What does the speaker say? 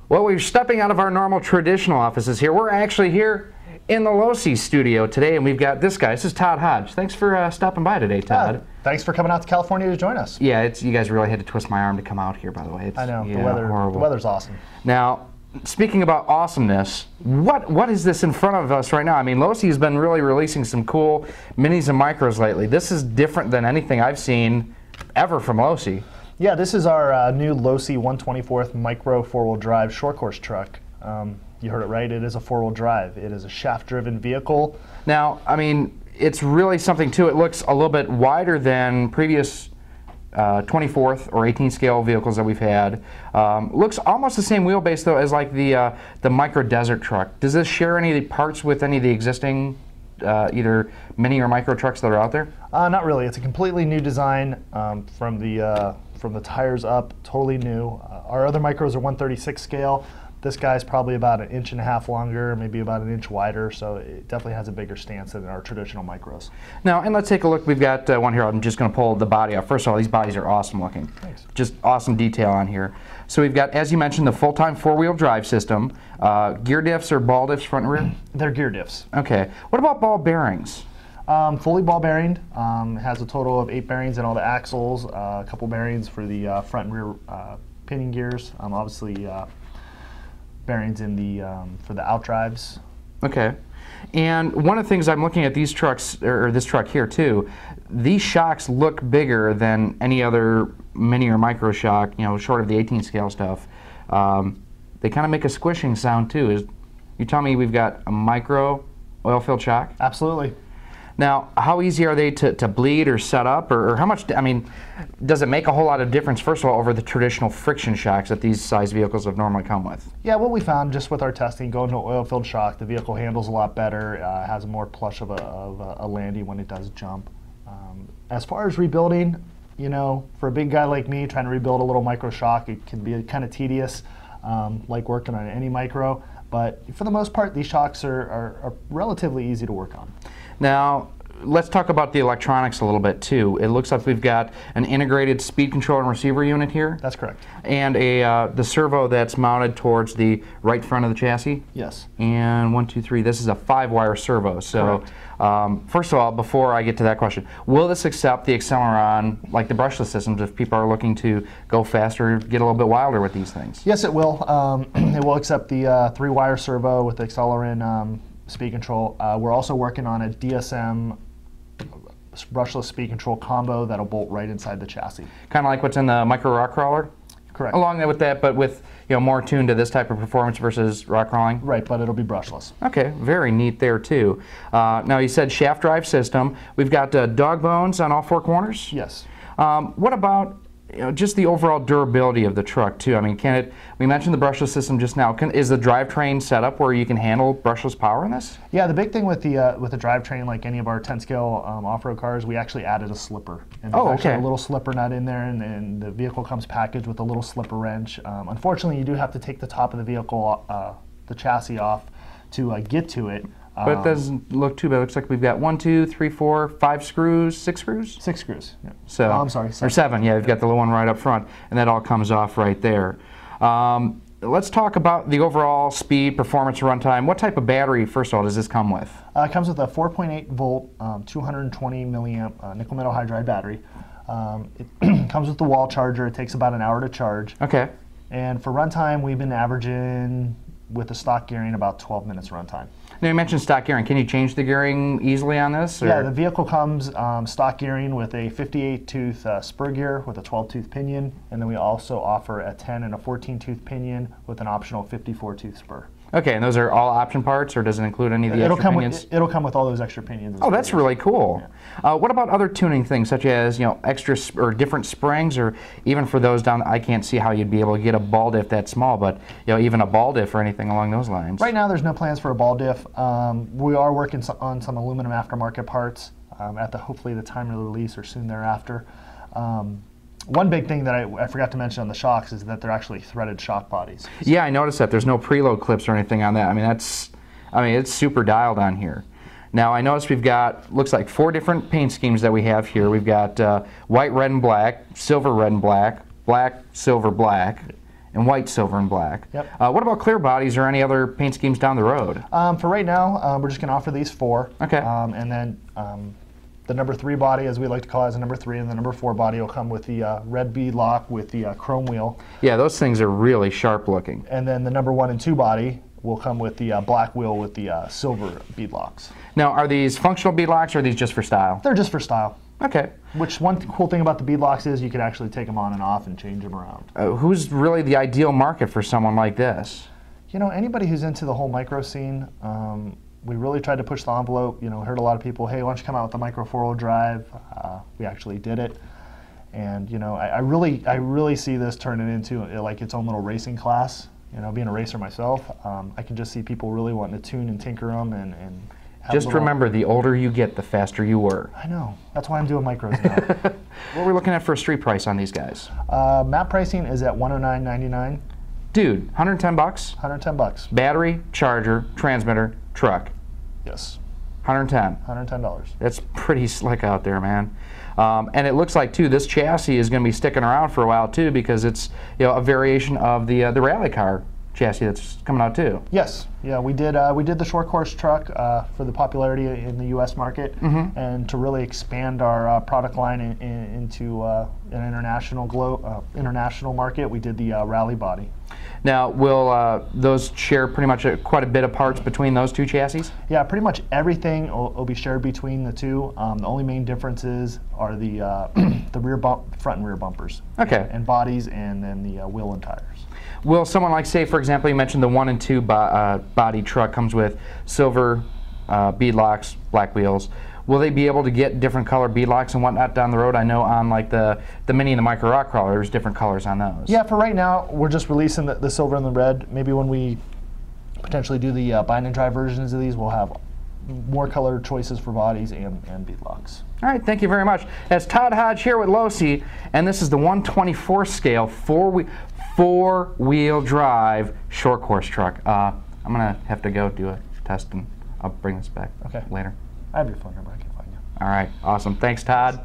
Well, we're stepping out of our normal traditional offices here. We're actually here in the Losi studio today, and we've got this guy. This is Todd Hodge. Thanks for stopping by today, Todd. Thanks for coming out to California to join us. Yeah, you guys really had to twist my arm to come out here, by the way. I know, yeah, the weather's awesome. Now, speaking about awesomeness, what is this in front of us right now? I mean, Losi has been really releasing some cool minis and micros lately. This is different than anything I've seen ever from Losi. Yeah, this is our new Losi 124th micro four-wheel drive short course truck. You heard it right, it is a four-wheel drive. It is a shaft-driven vehicle. Now, I mean, it's really something too. It looks a little bit wider than previous 24th or 18 scale vehicles that we've had. Looks almost the same wheelbase though as like the micro desert truck. Does this share any of the parts with any of the existing either mini or micro trucks that are out there? Not really. It's a completely new design from the tires up, totally new. Our other micros are 136 scale. This guy's probably about 1.5 inches longer, maybe about 1 inch wider, so it definitely has a bigger stance than our traditional micros. Now, and let's take a look. We've got one here. I'm just going to pull the body off. First of all, these bodies are awesome looking. Thanks. Just awesome detail on here. So we've got, as you mentioned, the full-time four-wheel drive system. Gear diffs or ball diffs front and rear? They're gear diffs. Okay. What about ball bearings? Fully ball bearinged. Has a total of 8 bearings in all the axles, a couple bearings for the front and rear pinion gears. Obviously, bearings in the for the outdrives. Okay. And one of the things I'm looking at these trucks, or this truck here too, these shocks look bigger than any other mini or micro shock, you know, short of the 18 scale stuff. They kind of make a squishing sound too. You tell me we've got a micro oil-filled shock? Absolutely. Now, how easy are they to bleed or set up, or how much, I mean, does it make a whole lot of difference, first of all, over the traditional friction shocks that these size vehicles have normally come with? Yeah, what we found just with our testing, going to an oil-filled shock, the vehicle handles a lot better, has a more plush of a landing when it does jump. As far as rebuilding, you know, for a big guy like me, trying to rebuild a little micro shock, it can be kind of tedious, like working on any micro, but for the most part, these shocks are relatively easy to work on. Now, let's talk about the electronics a little bit too. It looks like we've got an integrated speed control and receiver unit here. That's correct. And the servo that's mounted towards the right front of the chassis. Yes. And 1, 2, 3. This is a 5-wire servo. So, first of all, before I get to that question, will this accept the acceleron like the brushless systems if people are looking to go faster, get a little bit wilder with these things? Yes, it will. It will accept the 3-wire servo with the acceleron. Speed control. We're also working on a DSM brushless speed control combo that'll bolt right inside the chassis. Kind of like what's in the micro rock crawler? Correct. Along with that, but with, you know, more tuned to this type of performance versus rock crawling? Right, but it'll be brushless. Okay, very neat there too. Now you said shaft drive system. We've got dog bones on all 4 corners? Yes. What about, you know, just the overall durability of the truck too? I mean, can it, we mentioned the brushless system just now. Is the drivetrain set up where you can handle brushless power in this? Yeah, the big thing with the drivetrain, like any of our 10-scale off-road cars, we actually added a slipper. And there's actually a little slipper nut in there, and the vehicle comes packaged with a little slipper wrench. Unfortunately, you do have to take the top of the vehicle, the chassis off to get to it. But it doesn't look too bad. It looks like we've got 1, 2, 3, 4, 5 screws, 6 screws? 6 screws. Yeah. So, I'm sorry. 7. Or 7, yeah, we've got the little one right up front, and that all comes off right there. Let's talk about the overall speed, performance, runtime. What type of battery, first of all, does this come with? It comes with a 4.8 volt, 220 milliamp nickel metal hydride battery. It comes with the wall charger. It takes about an hour to charge. Okay. And for runtime, we've been averaging, with the stock gearing, about 12 minutes runtime. Now you mentioned stock gearing. Can you change the gearing easily on this? Or? Yeah, the vehicle comes stock gearing with a 58-tooth spur gear with a 12-tooth pinion, and then we also offer a 10 and a 14-tooth pinion with an optional 54-tooth spur. Okay, and those are all option parts, or does it include any of the extra pinions? It'll come with all those extra pinions. Oh, that's really cool. Yeah. What about other tuning things, such as, you know, extra or different springs, or even for those down, I can't see how you'd be able to get a ball diff that small, but, you know, even a ball diff or anything along those lines. Right now, there's no plans for a ball diff. We are working on some aluminum aftermarket parts at hopefully the time of the release or soon thereafter. One big thing that I forgot to mention on the shocks is that they're actually threaded shock bodies. Yeah, I noticed that. There's no preload clips or anything on that. I mean, it's super dialed on here. Now, I noticed we've got, looks like 4 different paint schemes that we have here. We've got white, red, and black, silver, red, and black, black, silver, black, in white, silver, and black. Yep. What about clear bodies or any other paint schemes down the road? For right now, we're just going to offer these 4. Okay. And then the number 3 body, as we like to call it, is a number 3, and the number 4 body will come with the red bead lock with the chrome wheel. Yeah, those things are really sharp looking. And then the number 1 and 2 body will come with the black wheel with the silver bead locks. Now, are these functional bead locks or are these just for style? They're just for style. Okay. Which one cool thing about the bead locks is you can actually take them on and off and change them around. Who's really the ideal market for someone like this? You know, anybody who's into the whole micro scene. We really tried to push the envelope. You know, heard a lot of people, hey, why don't you come out with the micro 4-wheel drive? We actually did it. And, you know, I really see this turning into like its own little racing class. You know, being a racer myself, I can just see people really wanting to tune and tinker them and have just remember, the older you get, the faster you work. I know. That's why I'm doing micros now. What are we looking at for a street price on these guys? Map pricing is at $109.99. Dude, 110 bucks? 110 bucks. Battery, charger, transmitter, truck. Yes. 110. $110. That's pretty slick out there, man. And it looks like too, this chassis is going to be sticking around for a while too, because it's, you know, a variation of the rally car chassis that's coming out too. Yes. Yeah, we did the short course truck for the popularity in the U.S. market, and to really expand our product line into an international market. We did the rally body. Now, will those share pretty much quite a bit of parts between those two chassis? Yeah, pretty much everything will be shared between the two. The only main differences are the front and rear bumpers. Okay. And bodies, and then the wheel and tires. Will someone like, say, for example, you mentioned the 1 and 2 body truck comes with silver bead locks, black wheels. Will they be able to get different color bead locks and whatnot down the road? I know on like the Mini and the Micro Rock Crawler, there's different colors on those. Yeah, for right now, we're just releasing the silver and the red. Maybe when we potentially do the bind and drive versions of these, we'll have more color choices for bodies and bead locks. All right, thank you very much. That's Todd Hodge here with Losi, and this is the 1/24 scale four-wheel drive short course truck. I'm gonna have to go do a test, and I'll bring this back later. I have your phone number. I can find you. All right, awesome. Thanks, Todd.